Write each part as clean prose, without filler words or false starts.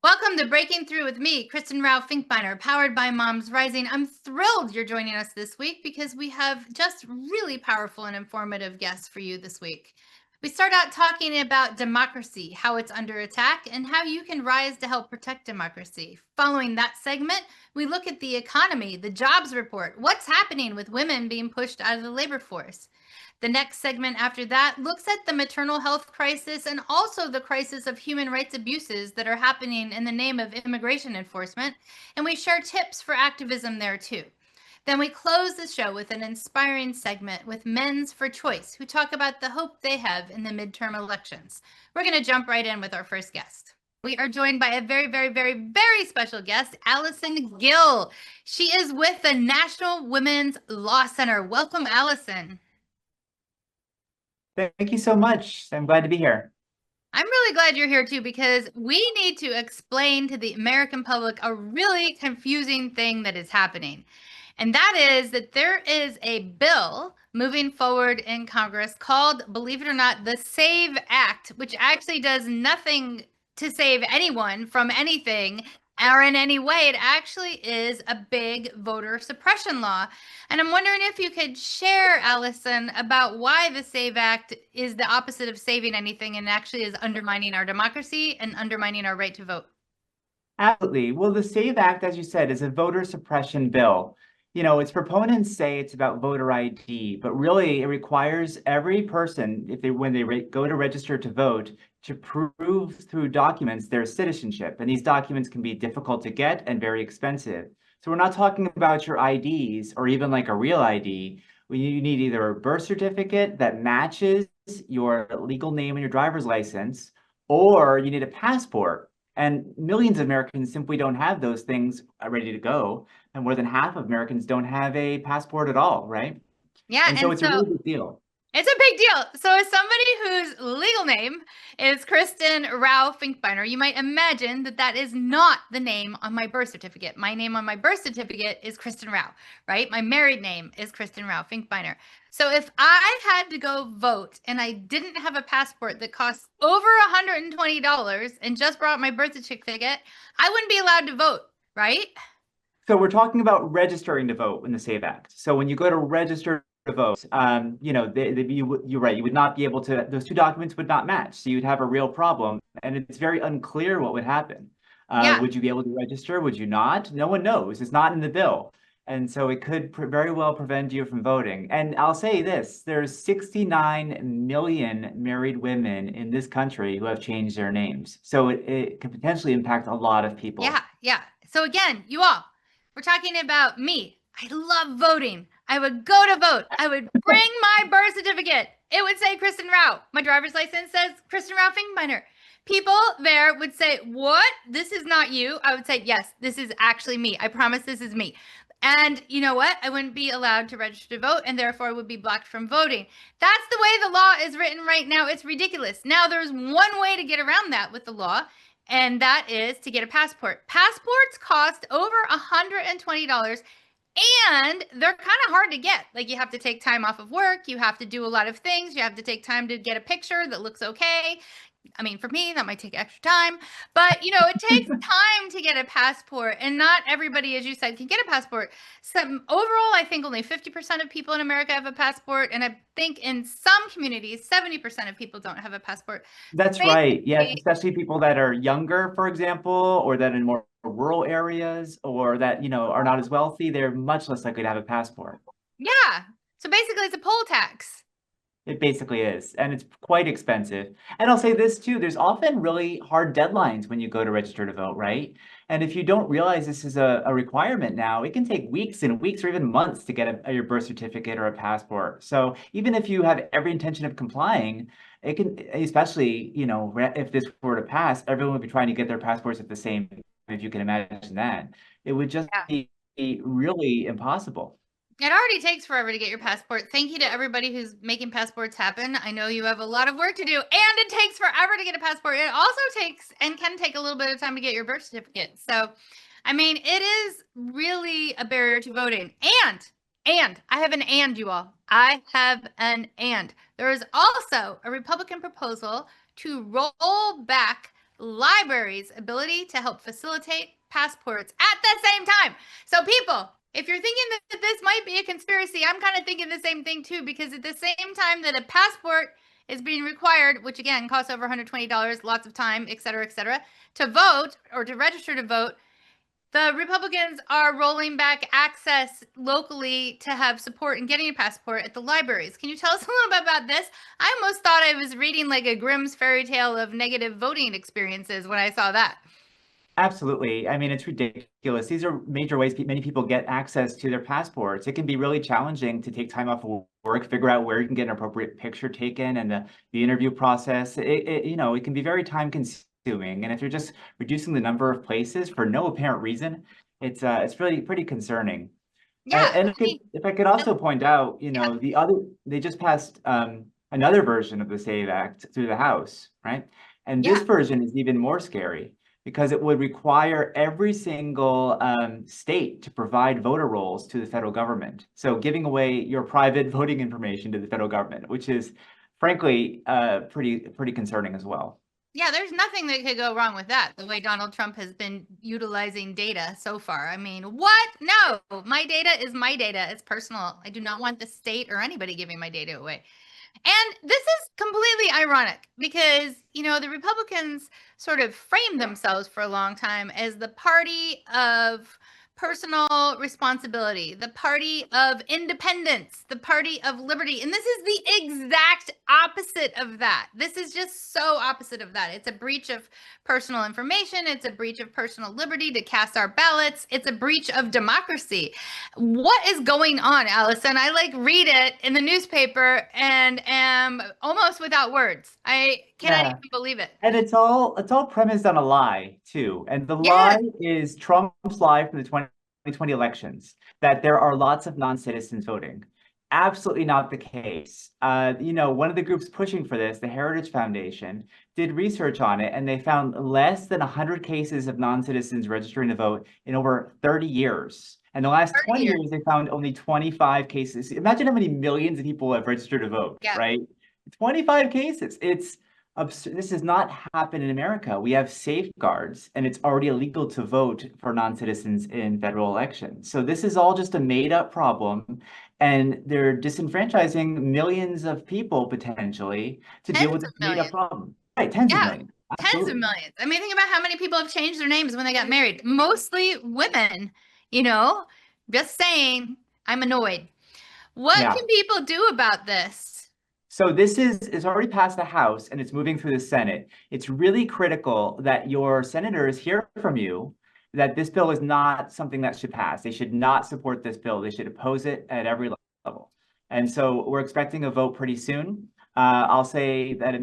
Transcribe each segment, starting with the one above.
Welcome to Breaking Through with me, Kristen Rao Finkbeiner, powered by MomsRising. I'm thrilled you're joining us this week because we have just really powerful and informative guests for you this week. We start out talking about democracy, how it's under attack, and how you can rise to help protect democracy. Following that segment, we look at the economy, the jobs report, what's happening with women being pushed out of the labor force. The next segment after that looks at the maternal health crisis and also the crisis of human rights abuses that are happening in the name of immigration enforcement, and we share tips for activism there too. Then we close the show with an inspiring segment with Men4Choice, who talk about the hope they have in the midterm elections. We're going to jump right in with our first guest. We are joined by a very, very, very, very special guest, Alison Gill. She is with the National Women's Law Center. Welcome, Alison. Thank you so much. I'm glad to be here. I'm really glad you're here too, because we need to explain to the American public a really confusing thing that is happening. And that is that there is a bill moving forward in Congress called, believe it or not, the SAVE Act, which actually does nothing to save anyone from anything or in any way. It actually is a big voter suppression law. And I'm wondering if you could share, Alison, about why the SAVE Act is the opposite of saving anything and actually is undermining our democracy and undermining our right to vote. Absolutely. Well, the SAVE Act, as you said, is a voter suppression bill. You know, its proponents say it's about voter ID, but really it requires every person, when they go to register to vote, to prove through documents their citizenship. And these documents can be difficult to get and very expensive. So we're not talking about your IDs or even like a real ID. You need either a birth certificate that matches your legal name and your driver's license, or you need a passport. And millions of Americans simply don't have those things ready to go. And more than half of Americans don't have a passport at all, right? Yeah, And so it's a really big deal. it's a big deal. So as somebody whose legal name is Kristen Rao Finkbeiner, you might imagine that that is not the name on my birth certificate. My name on my birth certificate is Kristen Rao, right? My married name is Kristen Rao Finkbeiner. So if I had to go vote and I didn't have a passport that costs over $120 and just brought my birth certificate, I wouldn't be allowed to vote, right? So we're talking about registering to vote in the SAVE Act. So when you go to register to vote, you know, you're right, you would not be able to, those two documents would not match. So you'd have a real problem. And it's very unclear what would happen. Yeah. Would you be able to register? Would you not? No one knows. It's not in the bill. And so it could very well prevent you from voting. And I'll say this, there's 69 million married women in this country who have changed their names. So it could potentially impact a lot of people. Yeah. So again, you all, we're talking about me. I love voting. I would go to vote. I would bring my birth certificate. It would say Kristen Rao. My driver's license says Kristen Rao Finkbeiner. People there would say, what? This is not you. I would say, yes, this is actually me. I promise this is me. And you know what? I wouldn't be allowed to register to vote and therefore would be blocked from voting. That's the way the law is written right now. It's ridiculous. Now, there's one way to get around that with the law, and that is to get a passport. Passports cost over $120, and they're kind of hard to get. Like, you have to take time off of work. You have to do a lot of things. You have to take time to get a picture that looks okay. I mean, for me, that might take extra time, but you know, it takes time to get a passport, and not everybody, as you said, can get a passport. Overall, I think only 50% of people in America have a passport, and I think in some communities, 70% of people don't have a passport. That's right. Yes, especially people that are younger, for example, or that in more rural areas, or that, you know, are not as wealthy, they're much less likely to have a passport. Yeah. So basically, it's a poll tax. It basically is, and it's quite expensive. And I'll say this too, there's often really hard deadlines when you go to register to vote, right? And if you don't realize this is a requirement now, it can take weeks and weeks or even months to get your birth certificate or a passport. So even if you have every intention of complying, it can, especially, you know, if this were to pass, everyone would be trying to get their passports at the same time, if you can imagine that. It would just be really impossible. It already takes forever to get your passport. Thank you to everybody who's making passports happen. I know you have a lot of work to do, and it takes forever to get a passport. It also takes and can take a little bit of time to get your birth certificate. So, I mean, it is really a barrier to voting. And I have an and, you all. I have an and. There is also a Republican proposal to roll back libraries' ability to help facilitate passports at the same time. So people, if you're thinking that this might be a conspiracy, I'm kind of thinking the same thing too, because at the same time that a passport is being required, which again costs over $120, lots of time, et cetera, to vote or to register to vote, the Republicans are rolling back access locally to have support in getting a passport at the libraries. Can you tell us a little bit about this? I almost thought I was reading like a Grimm's fairy tale of negative voting experiences when I saw that. Absolutely. I mean, it's ridiculous. These are major ways many people get access to their passports. It can be really challenging to take time off of work, figure out where you can get an appropriate picture taken, and the interview process. It can be very time consuming. And if you're just reducing the number of places for no apparent reason, it's really pretty concerning. Yeah, And if I could also point out, yeah, they just passed another version of the SAVE Act through the House, right? And this yeah. version is even more scary because it would require every single state to provide voter rolls to the federal government. So giving away your private voting information to the federal government, which is frankly pretty concerning as well. Yeah, there's nothing that could go wrong with that, the way Donald Trump has been utilizing data so far. I mean, what? No, my data is my data. It's personal. I do not want the state or anybody giving my data away. And this is completely ironic because, the Republicans sort of framed themselves for a long time as the party of personal responsibility, the party of independence, the party of liberty. And this is the exact opposite of that. This is just so opposite of that. It's a breach of personal information. It's a breach of personal liberty to cast our ballots. It's a breach of democracy. What is going on, Alison? I read it in the newspaper and am almost without words. I cannot Yeah. even believe it. And it's all premised on a lie too. And the Yes. lie is Trump's lie from the 2020 elections that there are lots of non-citizens voting. Absolutely not the case. One of the groups pushing for this, the Heritage Foundation, did research on it, and they found less than 100 cases of non-citizens registering to vote in over 30 years. And the last 20 years, they found only 25 cases. Imagine how many millions of people have registered to vote, Yeah. right? 25 cases. It's absurd. This has not happened in America. We have safeguards, and it's already illegal to vote for non-citizens in federal elections. So this is all just a made-up problem, and they're disenfranchising millions of people potentially to deal with this made-up problem. Right, tens of millions. Tens of millions. I mean, think about how many people have changed their names when they got married. Mostly women, just saying, I'm annoyed. What can people do about this? So this is already passed the House and it's moving through the Senate. It's really critical that your senators hear from you that this bill is not something that should pass. They should not support this bill. They should oppose it at every level. And so we're expecting a vote pretty soon. I'll say that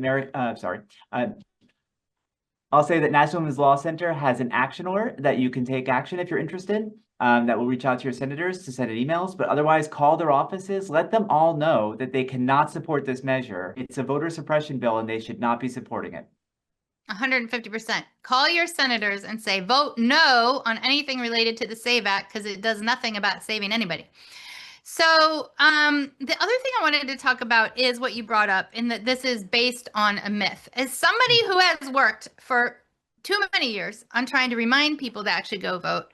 National Women's Law Center has an action alert that you can take action if you're interested. That will reach out to your senators to send emails, but otherwise call their offices. Let them all know that they cannot support this measure. It's a voter suppression bill and they should not be supporting it. 150%. Call your senators and say, vote no on anything related to the SAVE Act because it does nothing about saving anybody. So the other thing I wanted to talk about is what you brought up, in that this is based on a myth. As somebody who has worked for too many years on trying to remind people to actually go vote,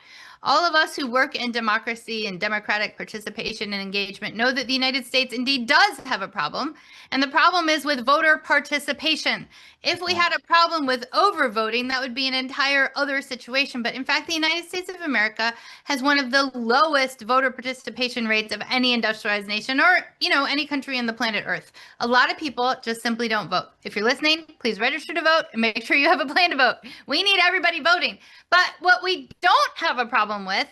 all of us who work in democracy and democratic participation and engagement know that the United States indeed does have a problem. And the problem is with voter participation. If we had a problem with overvoting, that would be an entire other situation. But in fact, the United States of America has one of the lowest voter participation rates of any industrialized nation or, any country on the planet Earth. A lot of people just simply don't vote. If you're listening, please register to vote and make sure you have a plan to vote. We need everybody voting. But what we don't have a problem with,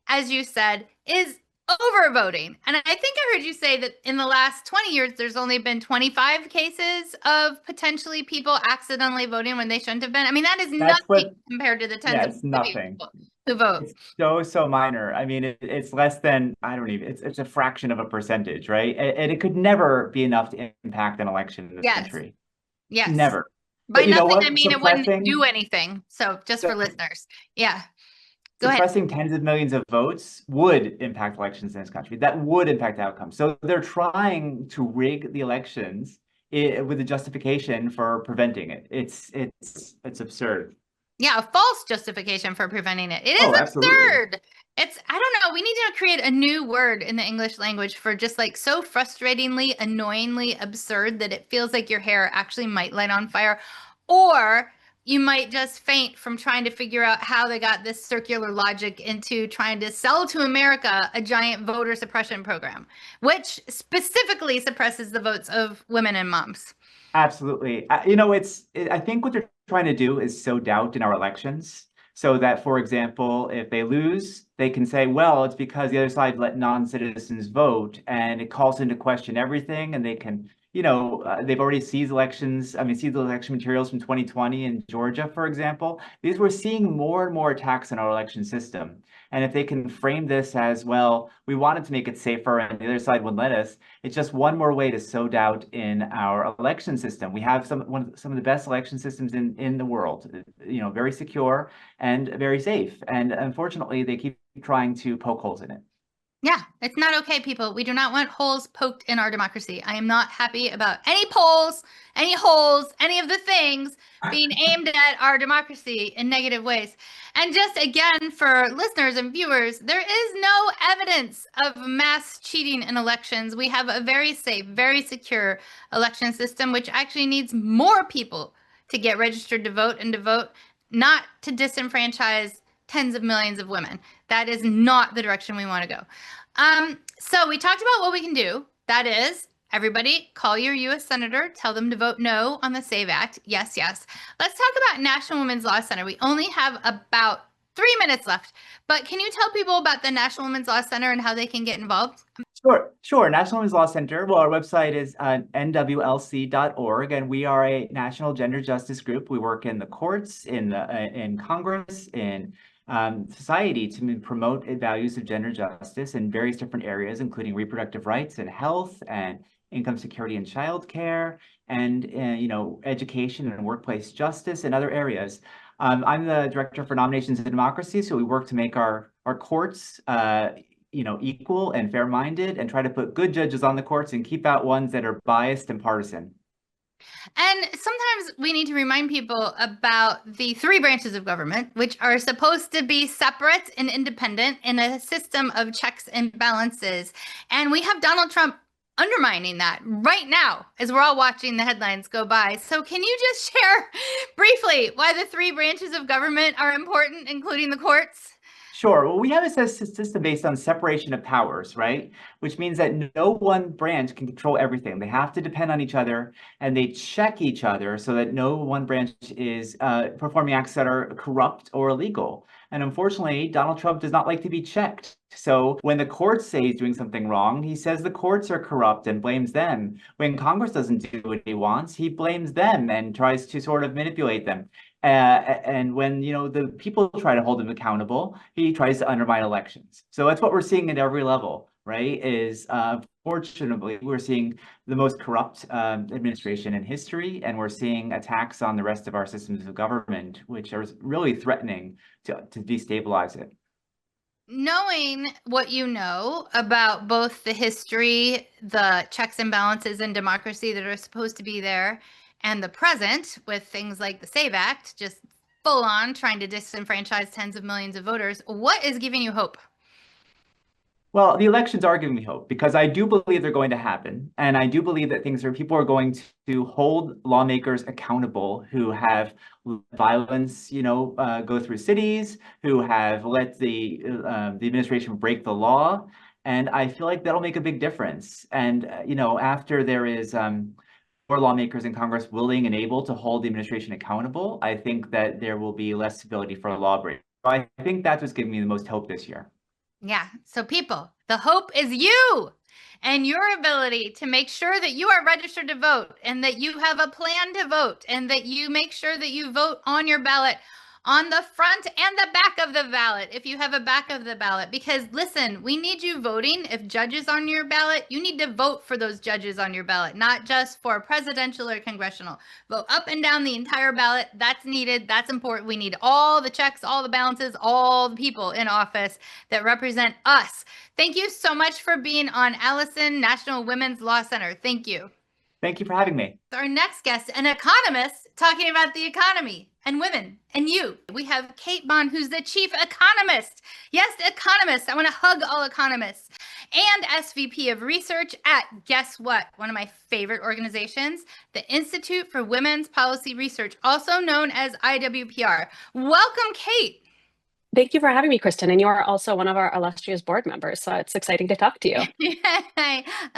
as you said, is overvoting. And I think I heard you say that in the last 20 years, there's only been 25 cases of potentially people accidentally voting when they shouldn't have been. I mean, that is nothing compared to the tens of people who vote. It's so minor. I mean, it's less than, it's a fraction of a percentage, right? And it could never be enough to impact an election in this country. Yes. Never. By nothing, I mean it wouldn't do anything. So just for listeners. Yeah. Suppressing tens of millions of votes would impact elections in this country. That would impact outcomes. So they're trying to rig the elections with a justification for preventing it. It's absurd. Yeah, a false justification for preventing it. It is Oh, absolutely. absurd. I don't know, we need to create a new word in the English language for just like so frustratingly, annoyingly absurd that it feels like your hair actually might light on fire, or you might just faint from trying to figure out how they got this circular logic into trying to sell to America a giant voter suppression program, which specifically suppresses the votes of women and moms. Absolutely. I think what they're trying to do is sow doubt in our elections so that, for example, if they lose, they can say, well, it's because the other side let non-citizens vote, and it calls into question everything. And they can, they've already seized elections. I mean, seized the election materials from 2020 in Georgia, for example. These We're seeing more and more attacks on our election system. And if they can frame this as, well, we wanted to make it safer and the other side wouldn't let us, it's just one more way to sow doubt in our election system. We have some of the best election systems in the world, very secure and very safe. And unfortunately, they keep trying to poke holes in it. Yeah, it's not okay, people. We do not want holes poked in our democracy. I am not happy about any polls, any holes, any of the things being aimed at our democracy in negative ways. And just again, for listeners and viewers, there is no evidence of mass cheating in elections. We have a very safe, very secure election system, which actually needs more people to get registered to vote and to vote, not to disenfranchise tens of millions of women. That is not the direction we want to go. So we talked about what we can do. That is, everybody call your U.S. Senator, tell them to vote no on the SAVE Act. Yes, yes. Let's talk about National Women's Law Center. We only have about 3 minutes left, but can you tell people about the National Women's Law Center and how they can get involved? Sure. National Women's Law Center. Well, our website is nwlc.org, and we are a national gender justice group. We work in the courts, in Congress, in society to promote values of gender justice in various different areas, including reproductive rights and health and income security and childcare and education and workplace justice and other areas. I'm the director for nominations and democracy, so we work to make our courts equal and fair-minded and try to put good judges on the courts and keep out ones that are biased and partisan. And sometimes we need to remind people about the 3 branches of government, which are supposed to be separate and independent in a system of checks and balances. And we have Donald Trump undermining that right now as we're all watching the headlines go by. So can you just share briefly why the 3 branches of government are important, including the courts? Sure. Well, we have a system based on separation of powers, right? Which means that no one branch can control everything. They have to depend on each other and they check each other so that no one branch is performing acts that are corrupt or illegal. And unfortunately, Donald Trump does not like to be checked. So when the courts say he's doing something wrong, he says the courts are corrupt and blames them. When Congress doesn't do what he wants, he blames them and tries to sort of manipulate them. And when the people try to hold him accountable, he tries to undermine elections. So that's what we're seeing at every level, right? Fortunately, we're seeing the most corrupt administration in history, and we're seeing attacks on the rest of our systems of government, which are really threatening to destabilize it. Knowing what you know about both the history, the checks and balances in democracy that are supposed to be there, and the present with things like the SAVE Act, just full on trying to disenfranchise tens of millions of voters, what is giving you hope? Well, the elections are giving me hope because I do believe they're going to happen. And I do believe that people are going to hold lawmakers accountable who have violence, go through cities, who have let the administration break the law. And I feel like that'll make a big difference. And, after there is more lawmakers in Congress willing and able to hold the administration accountable, I think that there will be less ability for lawbreakers. So I think that's what's giving me the most hope this year. Yeah. So people, the hope is you and your ability to make sure that you are registered to vote and that you have a plan to vote and that you make sure that you vote on your ballot on the front and the back of the ballot if you have a back of the ballot. Because listen, we need you voting. If judges on your ballot, you need to vote for those judges on your ballot, not just for presidential or congressional. Vote up and down the entire ballot. That's needed. That's important. We need all the checks, all the balances, all the people in office that represent us. Thank you so much for being on Alison, National Women's Law Center. Thank you. Thank you for having me. Our next guest, an economist talking about the economy and women and you. We have Kate Bahn, who's the chief economist. Yes, economist. I want to hug all economists. And SVP of research at, guess what? One of my favorite organizations, the Institute for Women's Policy Research, also known as IWPR. Welcome, Kate. Thank you for having me, Kristen. And you are also one of our illustrious board members, so it's exciting to talk to you.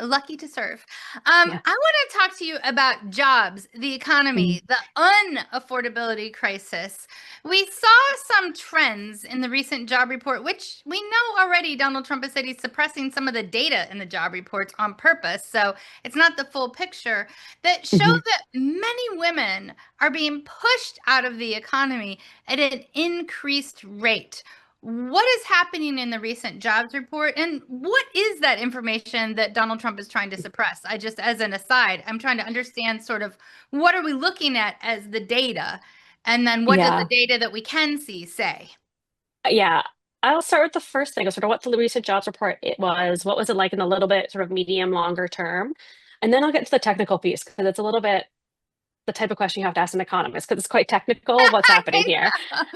Lucky to serve. I want to talk to you about jobs, the economy, the unaffordability crisis. We saw some trends in the recent job report, which we know already Donald Trump has said he's suppressing some of the data in the job reports on purpose. So it's not the full picture, that show that many women are being pushed out of the economy at an increased rate. What is happening in the recent jobs report, and what is that information that Donald Trump is trying to suppress? I just, as an aside, I'm trying to understand sort of what are we looking at as the data, and then what does the data that we can see say? Yeah, I'll start with the first thing, sort of what the recent jobs report it was, what was it like in a little bit sort of medium, longer term, and then I'll get to the technical piece because it's a little bit the type of question you have to ask an economist because it's quite technical what's happening here.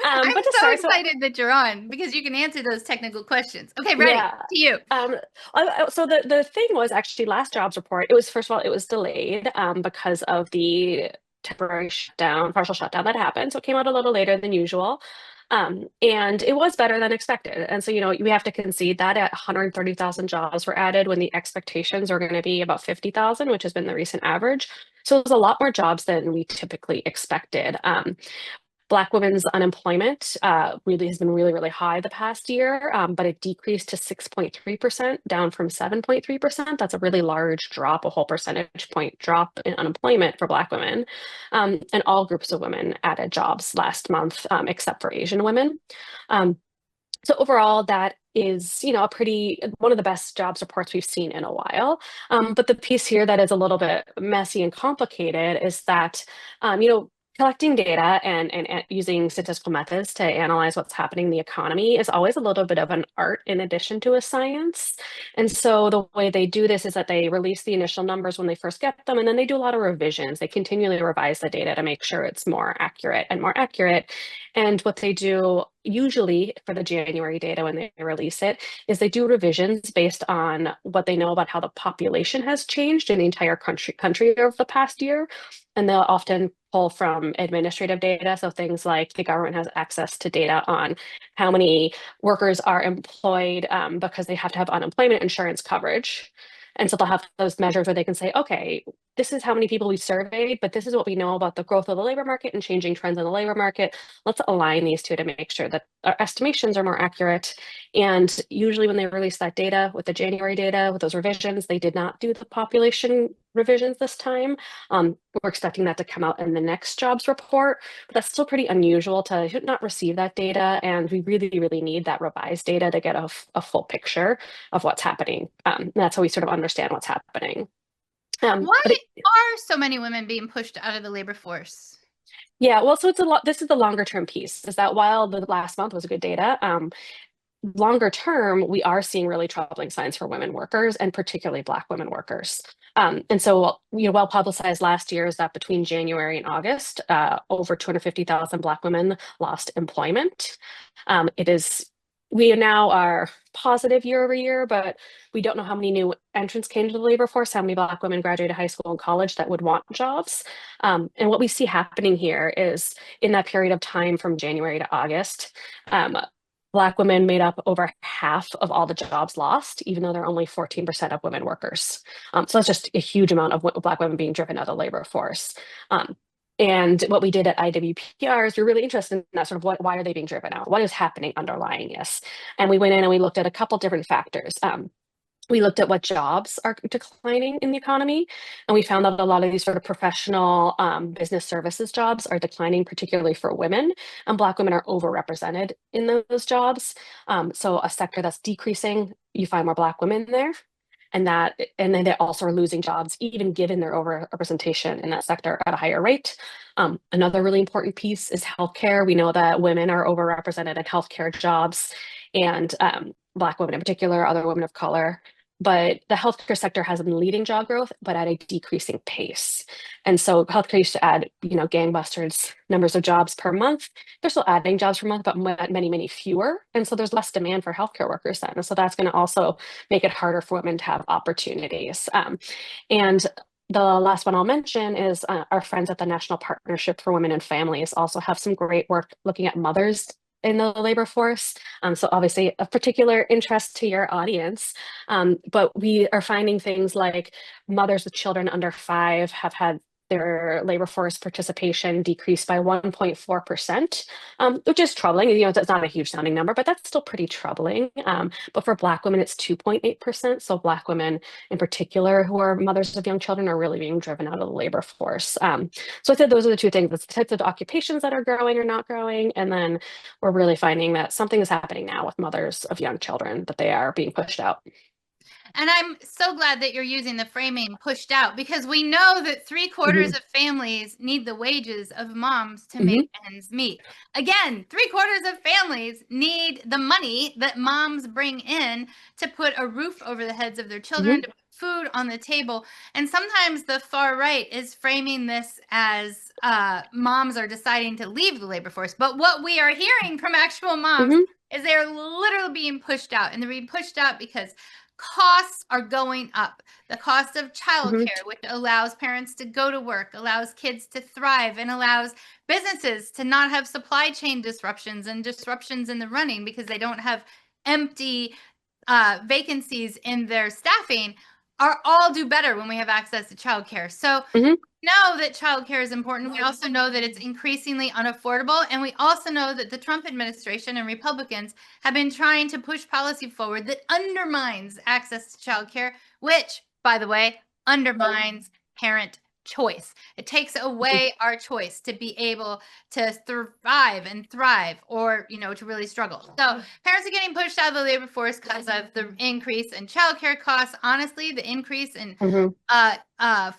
I'm so excited that you're on because you can answer those technical questions. Okay, ready to you. So the thing was actually last jobs report, it was, first of all, it was delayed because of the temporary shutdown, partial shutdown that happened. So it came out a little later than usual. And it was better than expected. And so, we have to concede that at 130,000 jobs were added when the expectations are going to be about 50,000, which has been the recent average. So it was a lot more jobs than we typically expected. Black women's unemployment really has been really, really high the past year, but it decreased to 6.3%, down from 7.3%. That's a really large drop, a whole percentage point drop in unemployment for Black women. And all groups of women added jobs last month, except for Asian women. So overall, that is, one of the best jobs reports we've seen in a while. But the piece here that is a little bit messy and complicated is that, collecting data and using statistical methods to analyze what's happening in the economy is always a little bit of an art in addition to a science. And so the way they do this is that they release the initial numbers when they first get them, and then they do a lot of revisions. They continually revise the data to make sure it's more accurate and more accurate. And what they do usually for the January data when they release it is they do revisions based on what they know about how the population has changed in the entire country over the past year. And they'll often pull from administrative data. So things like the government has access to data on how many workers are employed because they have to have unemployment insurance coverage. And so they'll have those measures where they can say, okay, this is how many people we surveyed, but this is what we know about the growth of the labor market and changing trends in the labor market. Let's align these two to make sure that our estimations are more accurate. And usually when they release that data with the January data, with those revisions, they did not do the population revisions this time. We're expecting that to come out in the next jobs report, but that's still pretty unusual to not receive that data. And we really, really need that revised data to get a full picture of what's happening. That's how we sort of understand what's happening. Why are so many women being pushed out of the labor force? Yeah, well, so this is the longer term piece, is that while the last month was good data, longer term, we are seeing really troubling signs for women workers and particularly Black women workers. And so, well publicized last year is that between January and August, over 250,000 Black women lost employment. We now are positive year over year, but we don't know how many new entrants came to the labor force, how many Black women graduated high school and college that would want jobs. And what we see happening here is in that period of time from January to August, Black women made up over half of all the jobs lost, even though they're only 14% of women workers. So that's just a huge amount of Black women being driven out of the labor force. And what we did at IWPR is we're really interested in that sort of why are they being driven out? What is happening underlying this? And we went in and we looked at a couple different factors. We looked at what jobs are declining in the economy, and we found that a lot of these sort of professional business services jobs are declining, particularly for women, and Black women are overrepresented in those jobs. So a sector that's decreasing, you find more Black women there. And then they also are losing jobs, even given their overrepresentation in that sector at a higher rate. Another really important piece is healthcare. We know that women are overrepresented in healthcare jobs, and Black women in particular, other women of color. But the healthcare sector has been leading job growth, but at a decreasing pace. And so healthcare used to add, gangbusters numbers of jobs per month. They're still adding jobs per month, but many, many fewer. And so there's less demand for healthcare workers then. And so that's going to also make it harder for women to have opportunities. And the last one I'll mention is our friends at the National Partnership for Women and Families also have some great work looking at mothers in the labor force. So obviously of particular interest to your audience. But we are finding things like mothers with children under 5 have had their labor force participation decreased by 1.4%, which is troubling. It's not a huge sounding number, but that's still pretty troubling. But for Black women, it's 2.8%. So Black women in particular who are mothers of young children are really being driven out of the labor force. So I said those are the two things. It's the types of occupations that are growing or not growing. And then we're really finding that something is happening now with mothers of young children, that they are being pushed out. And I'm so glad that you're using the framing pushed out, because we know that 3/4 of families need the wages of moms to make ends meet. Again, 3/4 of families need the money that moms bring in to put a roof over the heads of their children, to put food on the table. And sometimes the far right is framing this as moms are deciding to leave the labor force. But what we are hearing from actual moms is they're literally being pushed out, and they're being pushed out because costs are going up. The cost of childcare, which allows parents to go to work, allows kids to thrive, and allows businesses to not have supply chain disruptions and disruptions in the running because they don't have empty vacancies in their staffing, are all do better when we have access to childcare. So know that childcare is important. We also know that it's increasingly unaffordable. And we also know that the Trump administration and Republicans have been trying to push policy forward that undermines access to childcare, which, by the way, undermines parent choice. It takes away our choice to be able to survive and thrive, or, to really struggle. So parents are getting pushed out of the labor force because of the increase in childcare costs. Honestly, the increase in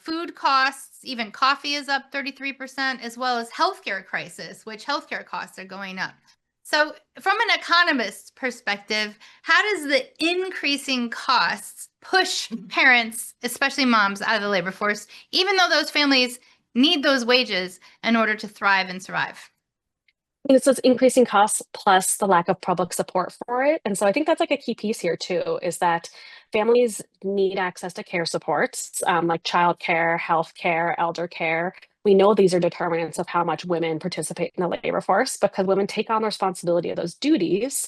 food costs, even coffee is up 33%, as well as healthcare crisis, which healthcare costs are going up. So from an economist's perspective, how does the increasing costs push parents, especially moms, out of the labor force, even though those families need those wages in order to thrive and survive? So it's increasing costs plus the lack of public support for it. And so I think that's like a key piece here too, is that families need access to care supports, like childcare, healthcare, elder care. We know these are determinants of how much women participate in the labor force because women take on the responsibility of those duties.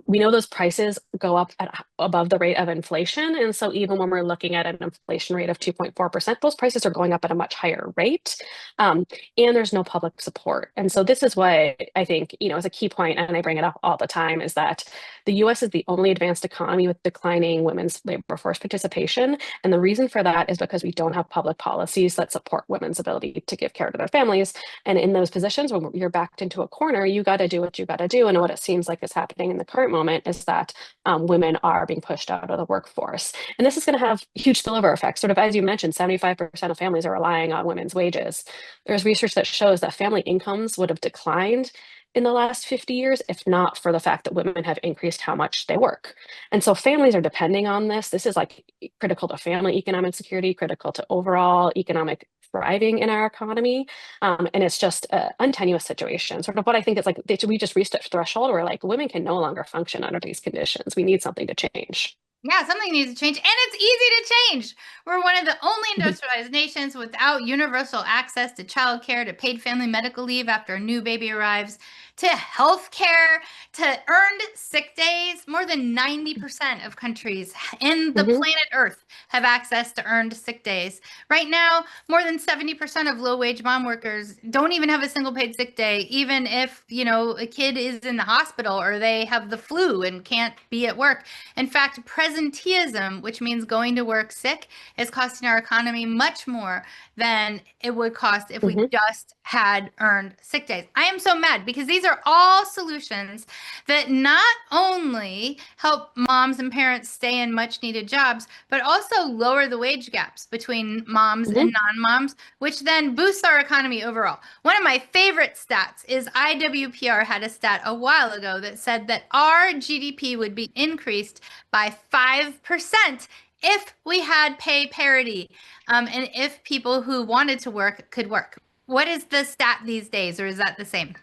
We know those prices go up above the rate of inflation. And so even when we're looking at an inflation rate of 2.4%, those prices are going up at a much higher rate. And there's no public support. And so this is what I think, is a key point, and I bring it up all the time, is that the US is the only advanced economy with declining women's labor force participation. And the reason for that is because we don't have public policies that support women's ability to give care to their families. And in those positions, when you're backed into a corner, you got to do what you got to do. And what it seems like is happening in the current moment is that women are being pushed out of the workforce. And this is going to have huge spillover effects. Sort of, as you mentioned, 75% of families are relying on women's wages. There's research that shows that family incomes would have declined in the last 50 years, if not for the fact that women have increased how much they work. And so families are depending on this. This is like critical to family economic security, critical to overall economic thriving in our economy. And it's just an untenuous situation. Sort of what I think is like, we just reached a threshold where like women can no longer function under these conditions. We need something to change. Yeah, something needs to change, and it's easy to change. We're one of the only industrialized nations without universal access to childcare, to paid family medical leave after a new baby arrives, to health care, to earned sick days. More than 90% of countries in the planet Earth have access to earned sick days. Right now, more than 70% of low-wage mom workers don't even have a single paid sick day, even if, a kid is in the hospital or they have the flu and can't be at work. In fact, presenteeism, which means going to work sick, is costing our economy much more than it would cost if we just had earned sick days. I am so mad because these these are all solutions that not only help moms and parents stay in much needed jobs, but also lower the wage gaps between moms and non-moms, which then boosts our economy overall. One of my favorite stats is IWPR had a stat a while ago that said that our GDP would be increased by 5% if we had pay parity, and if people who wanted to work could work. What is the stat these days, or is that the same?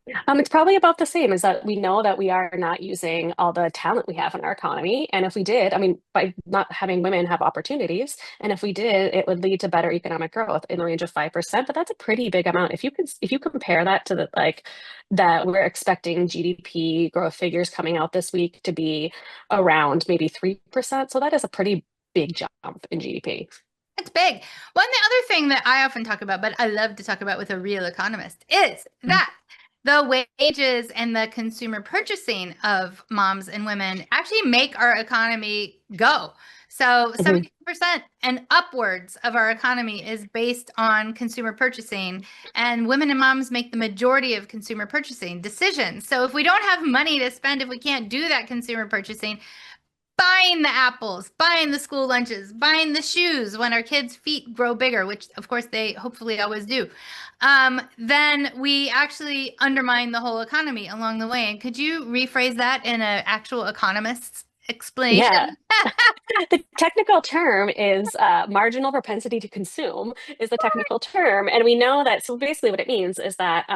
It's probably about the same, is that we know that we are not using all the talent we have in our economy. And if we did, I mean, by not having women have opportunities, and if we did, it would lead to better economic growth in the range of 5%. But that's a pretty big amount. If you compare that to the that we're expecting GDP growth figures coming out this week to be around maybe 3%. So that is a pretty big jump in GDP. It's big. Well, and the other thing that I often talk about, but I love to talk about with a real economist, is that the wages and the consumer purchasing of moms and women actually make our economy go. So 70% and upwards of our economy is based on consumer purchasing, and women and moms make the majority of consumer purchasing decisions. So if we don't have money to spend, if we can't do that consumer purchasing, buying the apples, buying the school lunches, buying the shoes when our kids' feet grow bigger, which of course they hopefully always do, then we actually undermine the whole economy along the way. And could you rephrase that in an actual economist's explanation? Yeah. The technical term is marginal propensity to consume is the technical term. And we know that, so basically what it means is that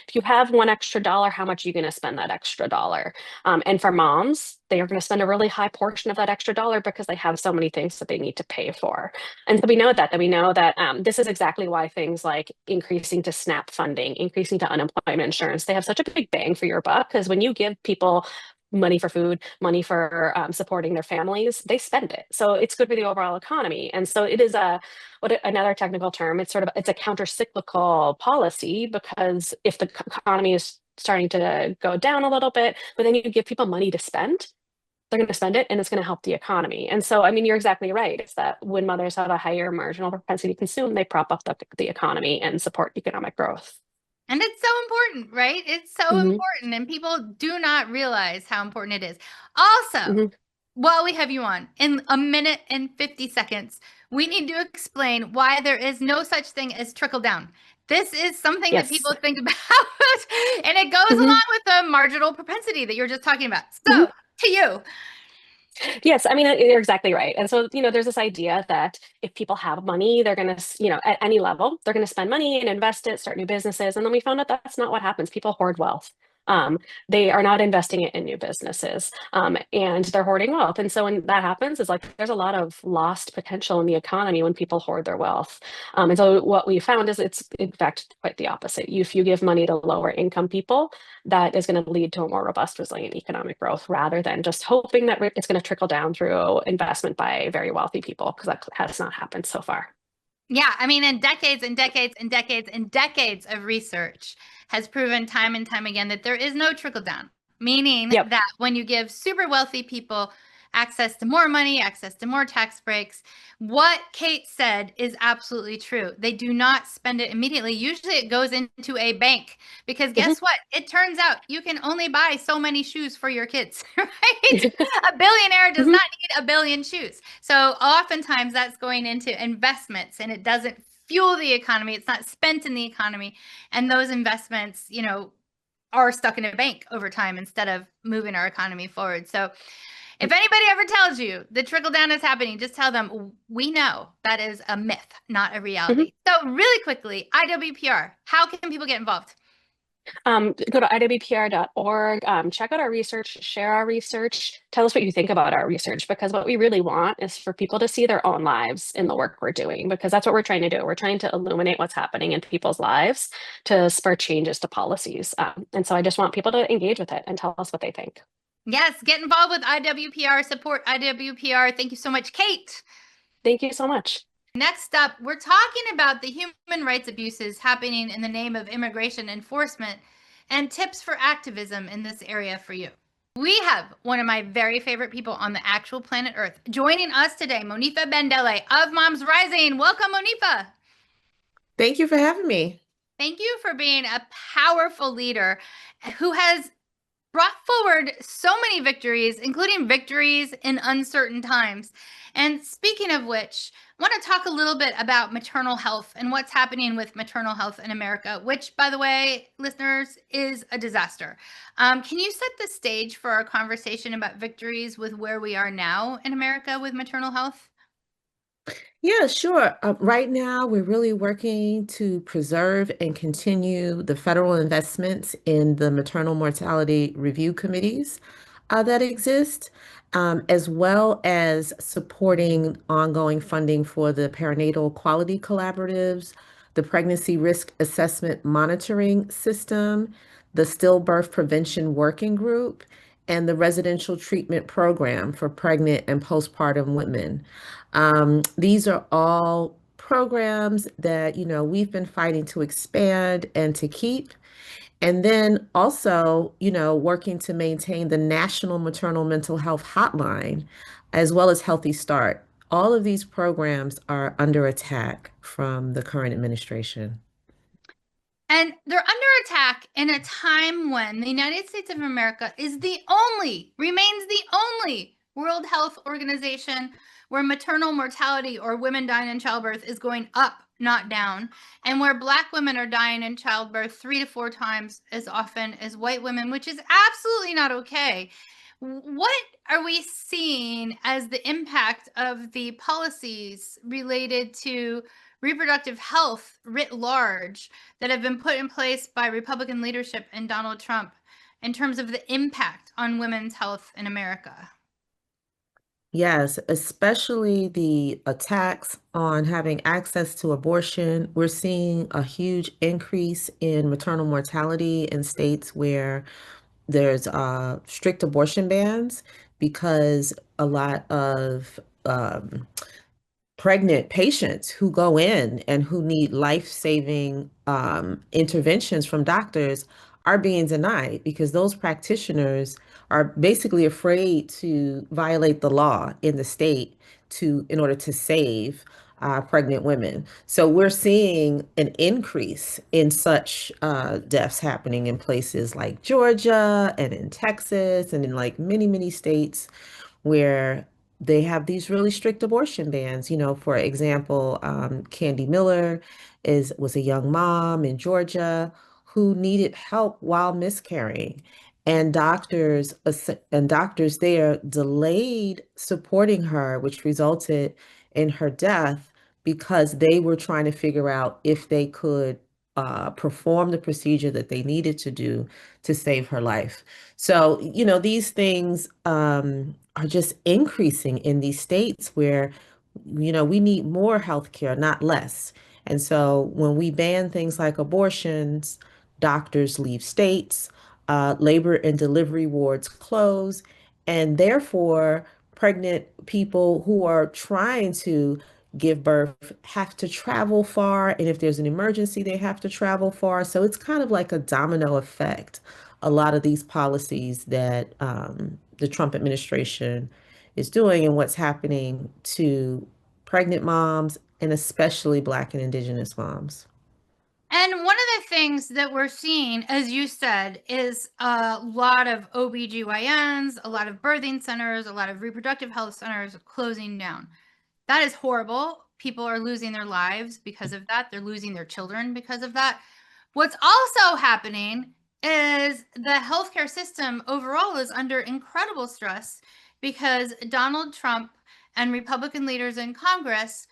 if you have $1 extra, how much are you going to spend that extra dollar? And for moms, they are going to spend a really high portion of that extra dollar because they have so many things that they need to pay for. And so we know that, this is exactly why things like increasing to SNAP funding, increasing to unemployment insurance, they have such a big bang for your buck, because when you give people money for food, money for supporting their families, they spend it. So it's good for the overall economy. And so it is another technical term, it's a counter-cyclical policy, because if the economy is starting to go down a little bit, but then you give people money to spend, they're going to spend it and it's going to help the economy. And so, I mean, you're exactly right. It's that when mothers have a higher marginal propensity to consume, they prop up the economy and support economic growth. And it's so important, right? It's so important, and people do not realize how important it is. Also, while we have you on, in a minute and 50 seconds, we need to explain why there is no such thing as trickle down. This is something that people think about, and it goes along with the marginal propensity that you're just talking about. So, to you. Yes, I mean, you're exactly right. And so, there's this idea that if people have money, they're going to, at any level, they're going to spend money and invest it, start new businesses. And then we found out that's not what happens. People hoard wealth. They are not investing it in new businesses, and they're hoarding wealth. And so when that happens, is like there's a lot of lost potential in the economy when people hoard their wealth. And so what we found is it's in fact quite the opposite. If you give money to lower income people, that is going to lead to a more robust, resilient economic growth, rather than just hoping that it's going to trickle down through investment by very wealthy people, because that has not happened so far. Yeah, I mean, in decades and decades and decades and decades of research has proven time and time again that there is no trickle down, meaning that when you give super wealthy people access to more money, access to more tax breaks, what Kate said is absolutely true. They do not spend it immediately. Usually it goes into a bank, because guess what? It turns out you can only buy so many shoes for your kids, right? A billionaire does not need a billion shoes. So oftentimes that's going into investments, and it doesn't fuel the economy. It's not spent in the economy. And those investments, are stuck in a bank over time instead of moving our economy forward. So if anybody ever tells you the trickle down is happening, just tell them we know that is a myth, not a reality. So really quickly, IWPR, how can people get involved? Go to IWPR.org, check out our research, share our research, tell us what you think about our research, because what we really want is for people to see their own lives in the work we're doing, because that's what we're trying to do. We're trying to illuminate what's happening in people's lives to spur changes to policies. And so I just want people to engage with it and tell us what they think. Yes, get involved with IWPR, support IWPR. Thank you so much, Kate. Thank you so much. Next up, we're talking about the human rights abuses happening in the name of immigration enforcement and tips for activism in this area for you. We have one of my very favorite people on the actual planet Earth joining us today, Monifa Bandele of MomsRising. Welcome, Monifa. Thank you for having me. Thank you for being a powerful leader who has brought forward so many victories, including victories in uncertain times. And speaking of which, I want to talk a little bit about maternal health and what's happening with maternal health in America, which, by the way, listeners, is a disaster. Can you set the stage for our conversation about victories with where we are now in America with maternal health? Yeah, sure. Right now, we're really working to preserve and continue the federal investments in the maternal mortality review committees that exist, as well as supporting ongoing funding for the perinatal quality collaboratives, the pregnancy risk assessment monitoring system, the stillbirth prevention working group, and the residential treatment program for pregnant and postpartum women. These are all programs that, we've been fighting to expand and to keep. And then also, working to maintain the National Maternal Mental Health Hotline, as well as Healthy Start. All of these programs are under attack from the current administration. And they're under attack in a time when the United States of America remains the only World Health Organization where maternal mortality or women dying in childbirth is going up, not down, and where Black women are dying in childbirth 3 to 4 times as often as white women, which is absolutely not okay. What are we seeing as the impact of the policies related to reproductive health writ large that have been put in place by Republican leadership and Donald Trump in terms of the impact on women's health in America? Yes, especially the attacks on having access to abortion. We're seeing a huge increase in maternal mortality in states where there's strict abortion bans because a lot of pregnant patients who go in and who need life-saving interventions from doctors are being denied because those practitioners are basically afraid to violate the law in the state in order to save pregnant women. So we're seeing an increase in such deaths happening in places like Georgia and in Texas and in like many, many states where they have these really strict abortion bans. For example, Candy Miller was a young mom in Georgia who needed help while miscarrying. And doctors there delayed supporting her, which resulted in her death because they were trying to figure out if they could perform the procedure that they needed to do to save her life. So, these things are just increasing in these states where, we need more healthcare, not less. And so when we ban things like abortions, doctors leave states, labor and delivery wards close, and therefore pregnant people who are trying to give birth have to travel far. And if there's an emergency, they have to travel far. So it's kind of like a domino effect. A lot of these policies that the Trump administration is doing and what's happening to pregnant moms and especially Black and Indigenous moms. And one of the things that we're seeing, as you said, is a lot of OBGYNs, a lot of birthing centers, a lot of reproductive health centers closing down. That is horrible. People are losing their lives because of that. They're losing their children because of that. What's also happening is the healthcare system overall is under incredible stress because Donald Trump and Republican leaders in Congress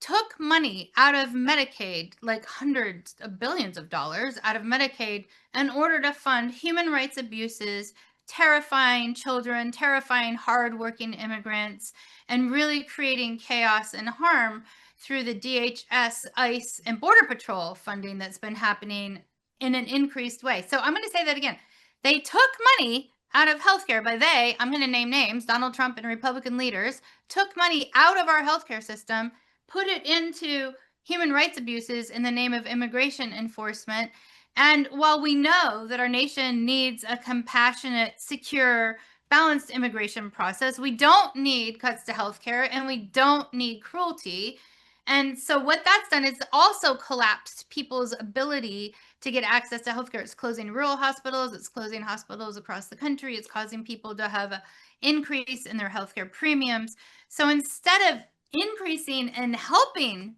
took money out of Medicaid, like hundreds of billions of dollars out of Medicaid, in order to fund human rights abuses, terrifying children, terrifying hardworking immigrants, and really creating chaos and harm through the DHS, ICE, and Border Patrol funding that's been happening in an increased way. So I'm going to say that again. They took money out of healthcare. By they, I'm going to name names. Donald Trump and Republican leaders took money out of our healthcare system, put it into human rights abuses in the name of immigration enforcement. And while we know that our nation needs a compassionate, secure, balanced immigration process, we don't need cuts to healthcare and we don't need cruelty. And so what that's done is also collapsed people's ability to get access to healthcare. It's closing rural hospitals, it's closing hospitals across the country, it's causing people to have an increase in their healthcare premiums. So instead of increasing and helping